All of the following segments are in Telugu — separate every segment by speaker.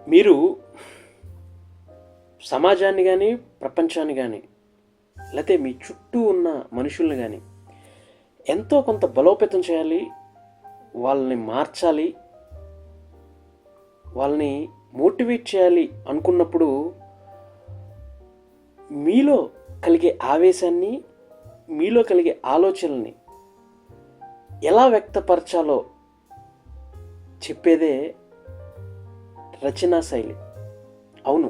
Speaker 1: మీరు సమాజాన్ని కానీ, ప్రపంచాన్ని కానీ, లేకపోతే మీ చుట్టూ ఉన్న మనుషుల్ని కానీ ఎంతో కొంత బలోపేతం చేయాలి, వాళ్ళని మార్చాలి, వాళ్ళని మోటివేట్ చేయాలి అనుకున్నప్పుడు మీలో కలిగే ఆవేశాన్ని, మీలో కలిగే ఆలోచనల్ని ఎలా వ్యక్తపరచాలో చెప్పేదే రచనా శైలి. అవును,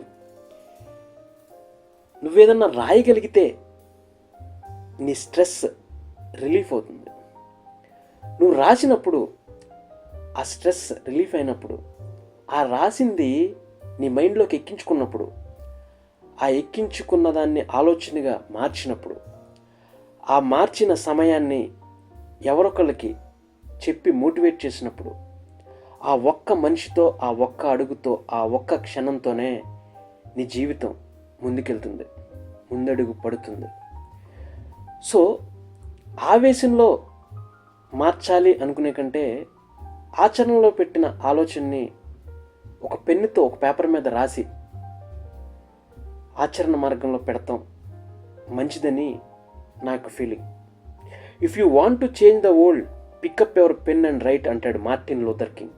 Speaker 1: నువ్వేదన్నా రాయగలిగితే నీ స్ట్రెస్ రిలీఫ్ అవుతుంది. నువ్వు రాసినప్పుడు ఆ స్ట్రెస్ రిలీఫ్ అయినప్పుడు, ఆ రాసింది నీ మైండ్లోకి ఎక్కించుకున్నప్పుడు, ఆ ఎక్కించుకున్న దాన్ని ఆలోచనగా మార్చినప్పుడు, ఆ మార్చిన సమయాన్ని ఎవరొకళ్ళకి చెప్పి మోటివేట్ చేసినప్పుడు, ఆ ఒక్క మనిషితో, ఆ ఒక్క అడుగుతో, ఆ ఒక్క క్షణంతోనే నీ జీవితం ముందుకెళ్తుంది, ముందడుగు పడుతుంది. సో ఆవేశంలో మార్చాలి అనుకునే కంటే ఆచరణలో పెట్టిన ఆలోచనని ఒక పెన్నుతో ఒక పేపర్ మీద రాసి ఆచరణ మార్గంలో పెడతాం మంచిదని నాకు feeling. If you want to change the world, pickup your pen and right అంటాడు మార్టిన్ లూథర్ కింగ్.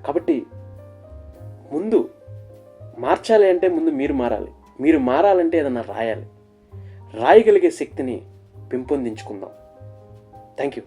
Speaker 1: కాబట్టి ముందు మార్చాలి అంటే ముందు మీరు మారాలి. మీరు మారాలంటే ఏదన్నా రాయాలి. రాయగలిగే శక్తిని పెంపొందించుకుందాం. Thank you.